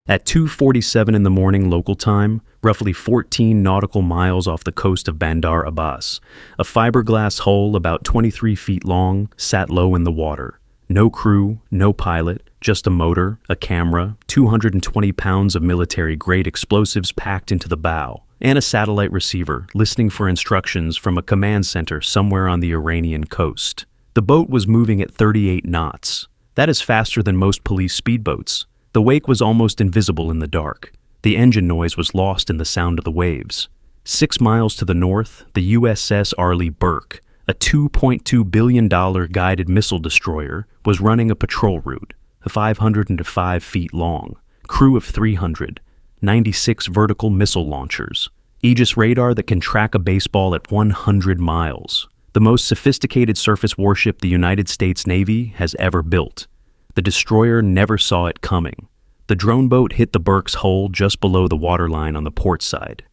At 2:47 in the morning local time, roughly 14 nautical miles off the coast of Bandar Abbas, a fiberglass hull about 23 feet long sat low in the water. No crew, no pilot, just a motor, a camera, 220 pounds of military-grade explosives packed into the bow, and a satellite receiver listening for instructions from a command center somewhere on the Iranian coast. The boat was moving at 38 knots. That is faster than most police speedboats. The wake was almost invisible in the dark. The engine noise was lost in the sound of the waves. 6 miles to the north, the USS Arleigh Burke, a $2.2 billion guided missile destroyer, was running a patrol route, 505 feet long, crew of 300, 96 vertical missile launchers, Aegis radar that can track a baseball at 100 miles, the most sophisticated surface warship the United States Navy has ever built. The destroyer never saw it coming. The drone boat hit the Burke's hull just below the waterline on the port side.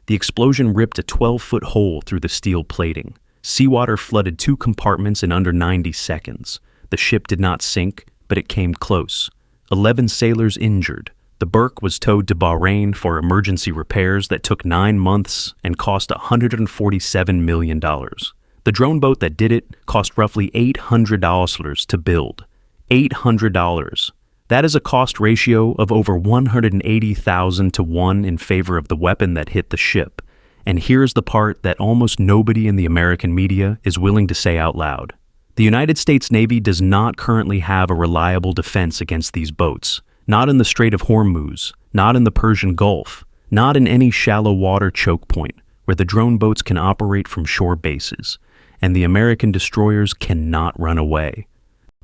The explosion ripped a 12-foot hole through the steel plating. Seawater flooded 2 compartments in under 90 seconds. The ship did not sink, but it came close. 11 sailors injured. The Burke was towed to Bahrain for emergency repairs that took 9 months and cost $147 million. The drone boat that did it cost roughly $800 to build. $800. That is a cost ratio of over 180,000 to 1 in favor of the weapon that hit the ship. And here's the part that almost nobody in the American media is willing to say out loud. The United States Navy does not currently have a reliable defense against these boats. Not in the Strait of Hormuz, not in the Persian Gulf, not in any shallow water choke point where the drone boats can operate from shore bases, and the American destroyers cannot run away.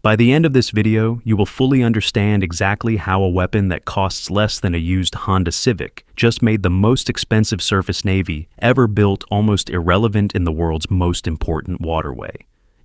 By the end of this video, you will fully understand exactly how a weapon that costs less than a used Honda Civic just made the most expensive surface navy ever built almost irrelevant in the world's most important waterway.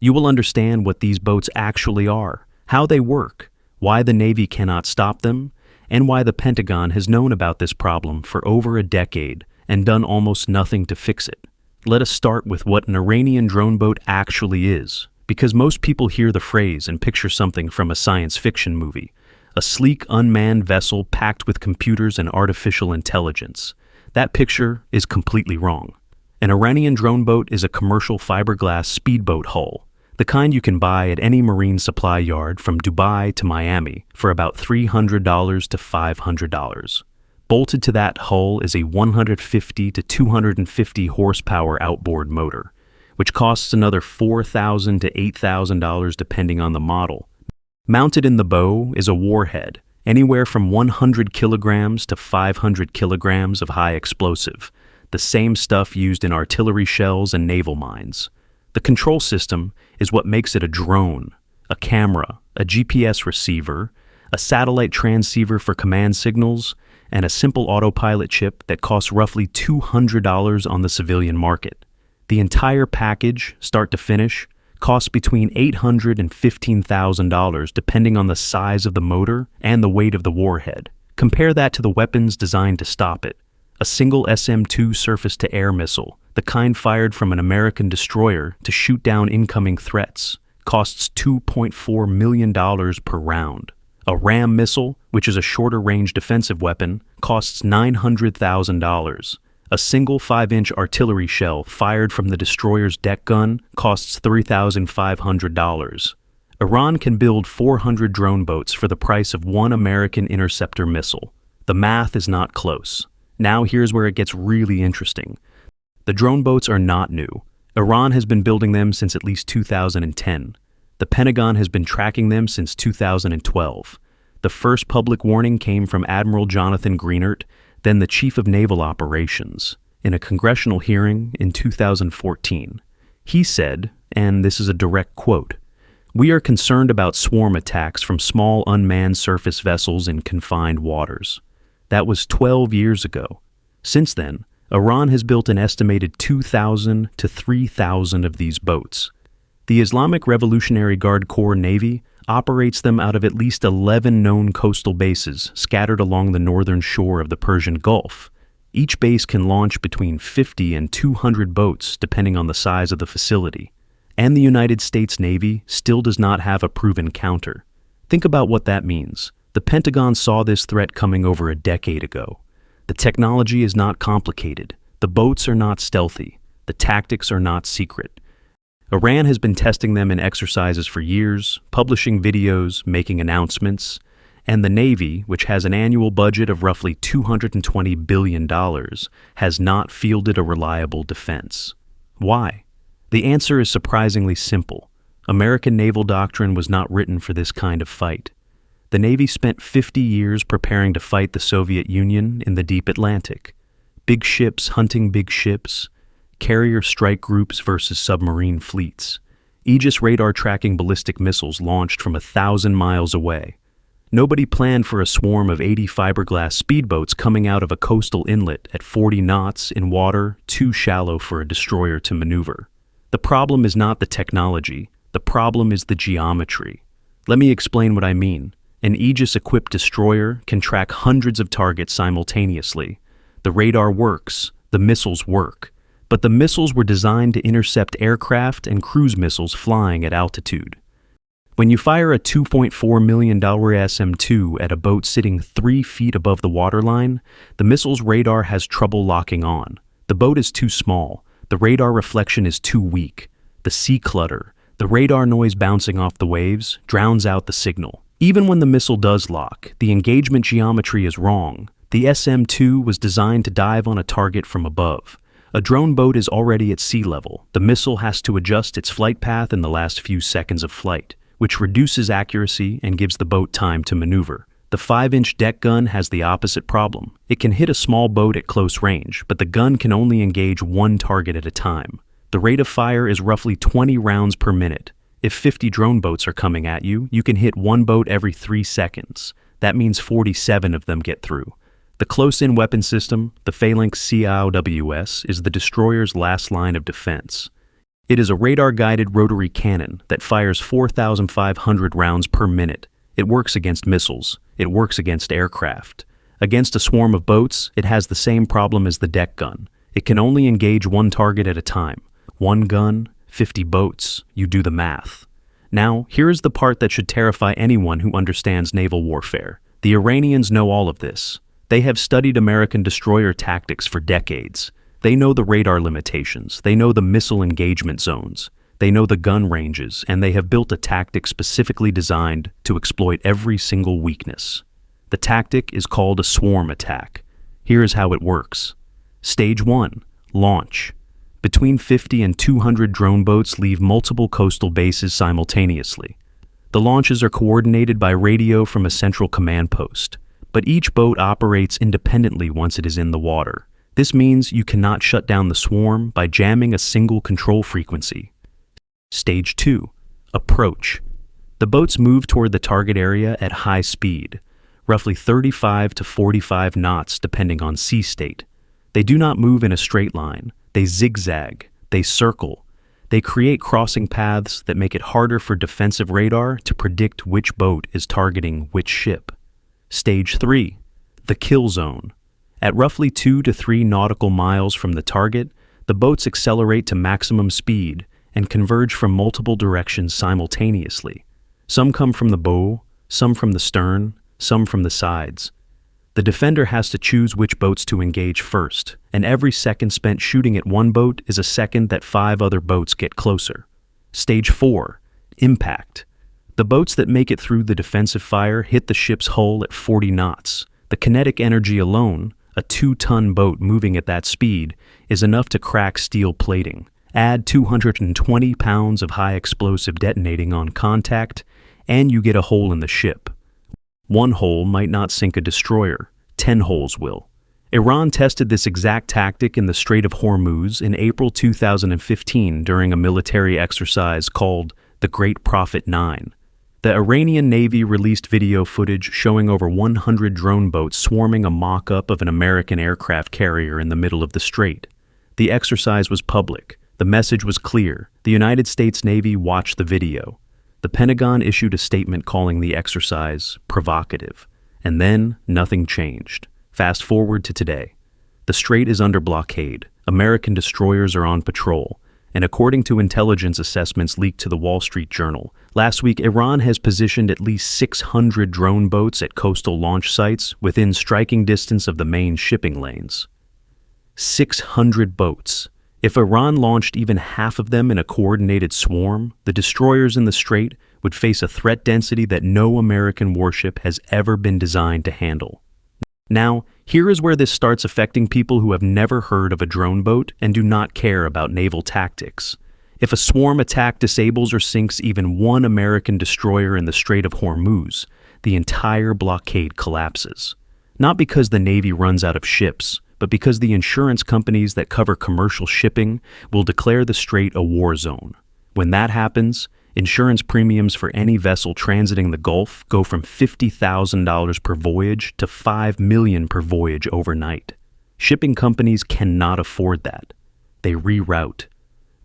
You will understand what these boats actually are, how they work, why the Navy cannot stop them, and why the Pentagon has known about this problem for over a decade and done almost nothing to fix it. Let us start with what an Iranian drone boat actually is, because most people hear the phrase and picture something from a science fiction movie, a sleek, unmanned vessel packed with computers and artificial intelligence. That picture is completely wrong. An Iranian drone boat is a commercial fiberglass speedboat hull, the kind you can buy at any marine supply yard from Dubai to Miami for about $300 to $500. Bolted to that hull is a 150 to 250 horsepower outboard motor, which costs another $4,000 to $8,000 depending on the model. Mounted in the bow is a warhead, anywhere from 100 kilograms to 500 kilograms of high explosive, the same stuff used in artillery shells and naval mines. The control system is what makes it a drone, a camera, a GPS receiver, a satellite transceiver for command signals, and a simple autopilot chip that costs roughly $200 on the civilian market. The entire package, start to finish, costs between $800 and $15,000 depending on the size of the motor and the weight of the warhead. Compare that to the weapons designed to stop it. A single SM-2 surface-to-air missile, the kind fired from an American destroyer to shoot down incoming threats, costs $2.4 million per round. A RAM missile, which is a shorter-range defensive weapon, costs $900,000. A single 5-inch artillery shell fired from the destroyer's deck gun costs $3,500. Iran can build 400 drone boats for the price of one American interceptor missile. The math is not close. Now here's where it gets really interesting. The drone boats are not new. Iran has been building them since at least 2010. The Pentagon has been tracking them since 2012. The first public warning came from Admiral Jonathan Greenert, then the Chief of Naval Operations, in a congressional hearing in 2014. He said, and this is a direct quote, "We are concerned about swarm attacks from small unmanned surface vessels in confined waters." That was 12 years ago. Since then, Iran has built an estimated 2,000 to 3,000 of these boats. The Islamic Revolutionary Guard Corps Navy operates them out of at least 11 known coastal bases scattered along the northern shore of the Persian Gulf. Each base can launch between 50 and 200 boats depending on the size of the facility. And the United States Navy still does not have a proven counter. Think about what that means. The Pentagon saw this threat coming over a decade ago. The technology is not complicated. The boats are not stealthy. The tactics are not secret. Iran has been testing them in exercises for years, publishing videos, making announcements, and the Navy, which has an annual budget of roughly $220 billion, has not fielded a reliable defense. Why? The answer is surprisingly simple. American naval doctrine was not written for this kind of fight. The Navy spent 50 years preparing to fight the Soviet Union in the deep Atlantic. Big ships hunting big ships, carrier strike groups versus submarine fleets, Aegis radar tracking ballistic missiles launched from 1,000 miles away. Nobody planned for a swarm of 80 fiberglass speedboats coming out of a coastal inlet at 40 knots in water too shallow for a destroyer to maneuver. The problem is not the technology. The problem is the geometry. Let me explain what I mean. An Aegis-equipped destroyer can track hundreds of targets simultaneously. The radar works, the missiles work, but the missiles were designed to intercept aircraft and cruise missiles flying at altitude. When you fire a $2.4 million SM-2 at a boat sitting 3 feet above the waterline, the missile's radar has trouble locking on. The boat is too small. The radar reflection is too weak. The sea clutter, the radar noise bouncing off the waves, drowns out the signal. Even when the missile does lock, the engagement geometry is wrong. The SM-2 was designed to dive on a target from above. A drone boat is already at sea level. The missile has to adjust its flight path in the last few seconds of flight, which reduces accuracy and gives the boat time to maneuver. The 5-inch deck gun has the opposite problem. It can hit a small boat at close range, but the gun can only engage one target at a time. The rate of fire is roughly 20 rounds per minute. If 50 drone boats are coming at you, you can hit one boat every 3 seconds. That means 47 of them get through. The close-in weapon system, the Phalanx CIWS, is the destroyer's last line of defense. It is a radar-guided rotary cannon that fires 4,500 rounds per minute. It works against missiles. It works against aircraft. Against a swarm of boats, it has the same problem as the deck gun. It can only engage one target at a time. One gun, 50 boats. You do the math. Now, here is the part that should terrify anyone who understands naval warfare. The Iranians know all of this. They have studied American destroyer tactics for decades. They know the radar limitations. They know the missile engagement zones. They know the gun ranges, and they have built a tactic specifically designed to exploit every single weakness. The tactic is called a swarm attack. Here is how it works. Stage 1. Launch. Between 50 and 200 drone boats leave multiple coastal bases simultaneously. The launches are coordinated by radio from a central command post, but each boat operates independently once it is in the water. This means you cannot shut down the swarm by jamming a single control frequency. Stage 2. Approach. The boats move toward the target area at high speed, roughly 35 to 45 knots depending on sea state. They do not move in a straight line. They zigzag. They circle. They create crossing paths that make it harder for defensive radar to predict which boat is targeting which ship. Stage 3. The kill zone. At roughly 2 to 3 nautical miles from the target, the boats accelerate to maximum speed and converge from multiple directions simultaneously. Some come from the bow, some from the stern, some from the sides. The defender has to choose which boats to engage first, and every second spent shooting at one boat is a second that 5 other boats get closer. Stage 4. Impact. The boats that make it through the defensive fire hit the ship's hull at 40 knots. The kinetic energy alone, a 2-ton boat moving at that speed, is enough to crack steel plating. Add 220 pounds of high explosive detonating on contact, and you get a hole in the ship. One hole might not sink a destroyer. 10 holes will. Iran tested this exact tactic in the Strait of Hormuz in April 2015 during a military exercise called the Great Prophet 9. The Iranian Navy released video footage showing over 100 drone boats swarming a mock-up of an American aircraft carrier in the middle of the strait. The exercise was public. The message was clear. The United States Navy watched the video. The Pentagon issued a statement calling the exercise provocative. And then, nothing changed. Fast forward to today. The strait is under blockade. American destroyers are on patrol. And according to intelligence assessments leaked to the Wall Street Journal, last week Iran has positioned at least 600 drone boats at coastal launch sites within striking distance of the main shipping lanes. 600 boats. If Iran launched even half of them in a coordinated swarm, the destroyers in the strait would face a threat density that no American warship has ever been designed to handle. Now, here is where this starts affecting people who have never heard of a drone boat and do not care about naval tactics. If a swarm attack disables or sinks even one American destroyer in the Strait of Hormuz, the entire blockade collapses. Not because the Navy runs out of ships, but because the insurance companies that cover commercial shipping will declare the strait a war zone. When that happens, insurance premiums for any vessel transiting the Gulf go from $50,000 per voyage to $5 million per voyage overnight. Shipping companies cannot afford that. They reroute.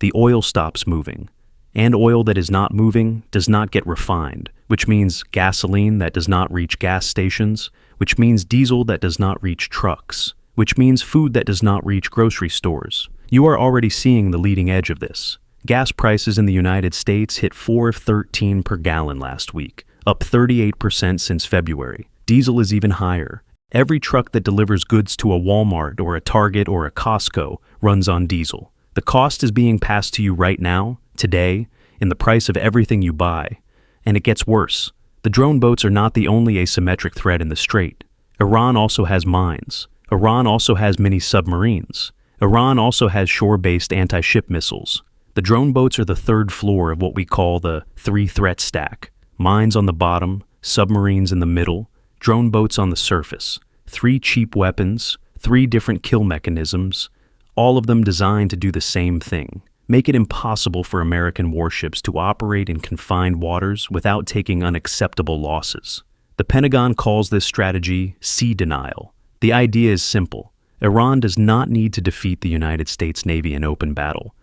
The oil stops moving. And oil that is not moving does not get refined, which means gasoline that does not reach gas stations, which means diesel that does not reach trucks, which means food that does not reach grocery stores. You are already seeing the leading edge of this. Gas prices in the United States hit $4.13 per gallon last week, up 38% since February. Diesel is even higher. Every truck that delivers goods to a Walmart or a Target or a Costco runs on diesel. The cost is being passed to you right now, today, in the price of everything you buy. And it gets worse. The drone boats are not the only asymmetric threat in the strait. Iran also has mines. Iran also has mini submarines. Iran also has shore-based anti-ship missiles. The drone boats are the third floor of what we call the three-threat stack. Mines on the bottom, submarines in the middle, drone boats on the surface. 3 cheap weapons, 3 different kill mechanisms, all of them designed to do the same thing. Make it impossible for American warships to operate in confined waters without taking unacceptable losses. The Pentagon calls this strategy sea denial. The idea is simple. Iran does not need to defeat the United States Navy in open battle.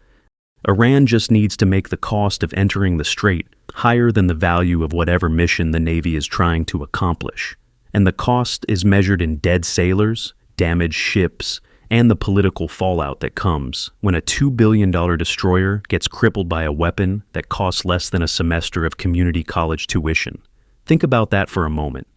Iran just needs to make the cost of entering the strait higher than the value of whatever mission the Navy is trying to accomplish. And the cost is measured in dead sailors, damaged ships, and the political fallout that comes when a $2 billion destroyer gets crippled by a weapon that costs less than a semester of community college tuition. Think about that for a moment.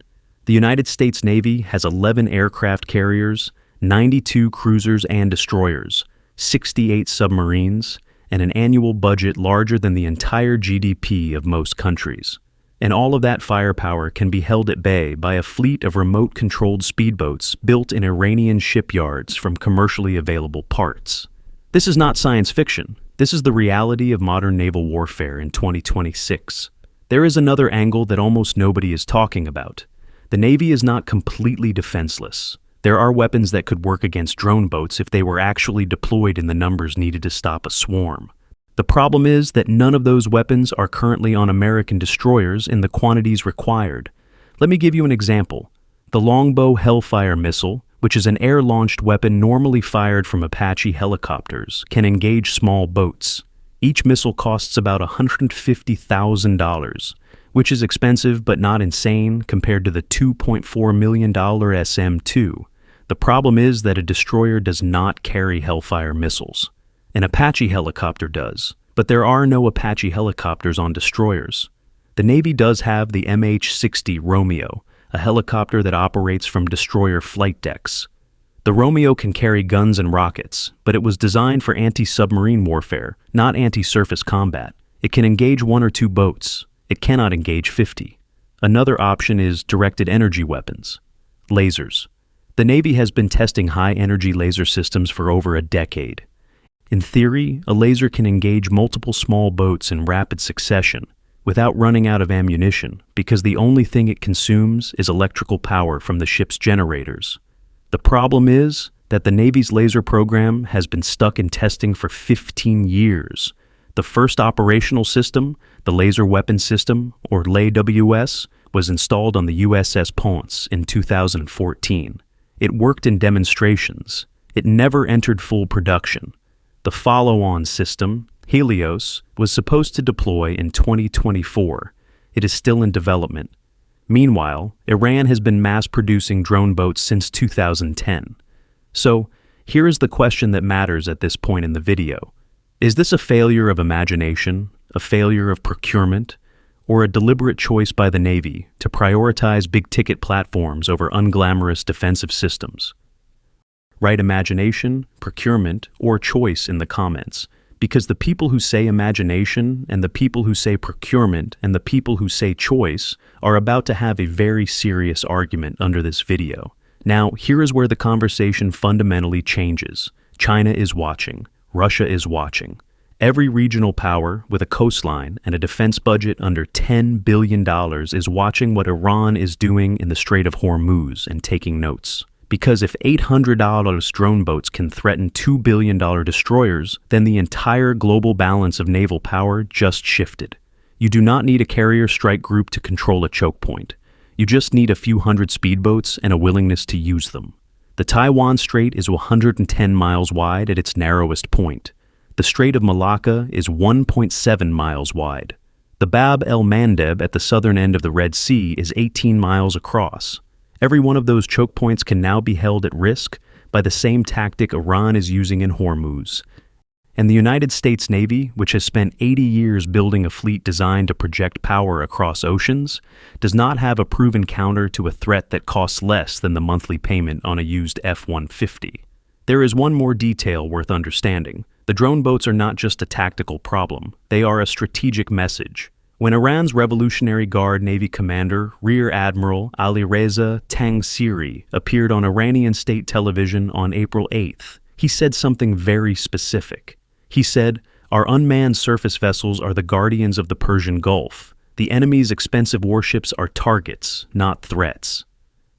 The United States Navy has 11 aircraft carriers, 92 cruisers and destroyers, 68 submarines, and an annual budget larger than the entire GDP of most countries. And all of that firepower can be held at bay by a fleet of remote-controlled speedboats built in Iranian shipyards from commercially available parts. This is not science fiction. This is the reality of modern naval warfare in 2026. There is another angle that almost nobody is talking about. The Navy is not completely defenseless. There are weapons that could work against drone boats if they were actually deployed in the numbers needed to stop a swarm. The problem is that none of those weapons are currently on American destroyers in the quantities required. Let me give you an example. The Longbow Hellfire missile, which is an air-launched weapon normally fired from Apache helicopters, can engage small boats. Each missile costs about $150,000, which is expensive but not insane compared to the $2.4 million SM-2. The problem is that a destroyer does not carry Hellfire missiles. An Apache helicopter does, but there are no Apache helicopters on destroyers. The Navy does have the MH-60 Romeo, a helicopter that operates from destroyer flight decks. The Romeo can carry guns and rockets, but it was designed for anti-submarine warfare, not anti-surface combat. It can engage 1 or 2 boats. It cannot engage 50. Another option is directed energy weapons. Lasers. The Navy has been testing high-energy laser systems for over a decade. In theory, a laser can engage multiple small boats in rapid succession without running out of ammunition because the only thing it consumes is electrical power from the ship's generators. The problem is that the Navy's laser program has been stuck in testing for 15 years. The first operational system, the Laser Weapon System, or LAWS, was installed on the USS Ponce in 2014. It worked in demonstrations. It never entered full production. The follow-on system, HELIOS, was supposed to deploy in 2024. It is still in development. Meanwhile, Iran has been mass-producing drone boats since 2010. So, here is the question that matters at this point in the video. Is this a failure of imagination, a failure of procurement, or a deliberate choice by the Navy to prioritize big-ticket platforms over unglamorous defensive systems? Write imagination, procurement, or choice in the comments, because the people who say imagination and the people who say procurement and the people who say choice are about to have a very serious argument under this video. Now, here is where the conversation fundamentally changes. China is watching. Russia is watching. Every regional power with a coastline and a defense budget under $10 billion is watching what Iran is doing in the Strait of Hormuz and taking notes. Because if $800 drone boats can threaten $2 billion destroyers, then the entire global balance of naval power just shifted. You do not need a carrier strike group to control a choke point. You just need a few hundred speedboats and a willingness to use them. The Taiwan Strait is 110 miles wide at its narrowest point. The Strait of Malacca is 1.7 miles wide. The Bab el-Mandeb at the southern end of the Red Sea is 18 miles across. Every one of those choke points can now be held at risk by the same tactic Iran is using in Hormuz. And the United States Navy, which has spent 80 years building a fleet designed to project power across oceans, does not have a proven counter to a threat that costs less than the monthly payment on a used F-150. There is one more detail worth understanding. The drone boats are not just a tactical problem, they are a strategic message. When Iran's Revolutionary Guard Navy commander, Rear Admiral Alireza Tangsiri, appeared on Iranian state television on April 8th, he said something very specific. He said, "Our unmanned surface vessels are the guardians of the Persian Gulf. The enemy's expensive warships are targets, not threats."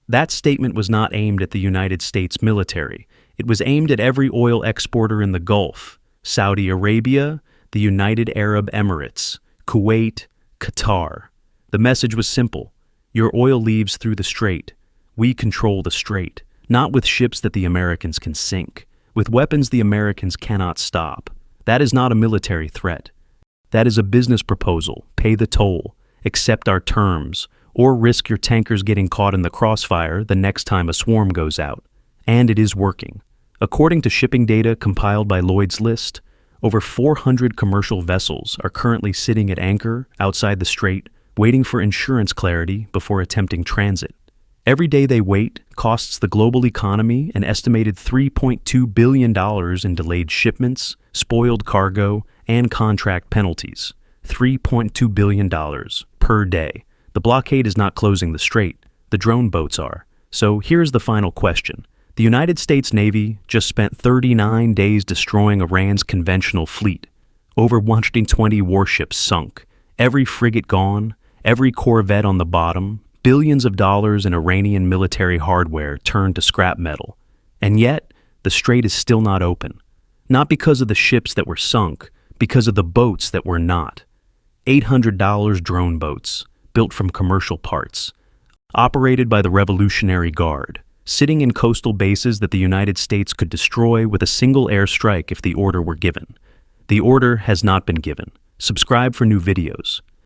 That statement was not aimed at the United States military. It was aimed at every oil exporter in the Gulf: Saudi Arabia, the United Arab Emirates, Kuwait, Qatar. The message was simple. Your oil leaves through the strait. We control the strait, not with ships that the Americans can sink, with weapons the Americans cannot stop. That is not a military threat. That is a business proposal. Pay the toll, accept our terms, or risk your tankers getting caught in the crossfire the next time a swarm goes out. And it is working. According to shipping data compiled by Lloyd's List, over 400 commercial vessels are currently sitting at anchor outside the strait, waiting for insurance clarity before attempting transit. Every day they wait costs the global economy an estimated $3.2 billion in delayed shipments, spoiled cargo, and contract penalties. $3.2 billion per day. The blockade is not closing the strait. The drone boats are. So here's the final question. The United States Navy just spent 39 days destroying Iran's conventional fleet. Over 120 warships sunk, every frigate gone, every corvette on the bottom, billions of dollars in Iranian military hardware turned to scrap metal. And yet, the strait is still not open. Not because of the ships that were sunk, because of the boats that were not. $800 drone boats, built from commercial parts, operated by the Revolutionary Guard, sitting in coastal bases that the United States could destroy with a single airstrike if the order were given. The order has not been given. Subscribe for new videos.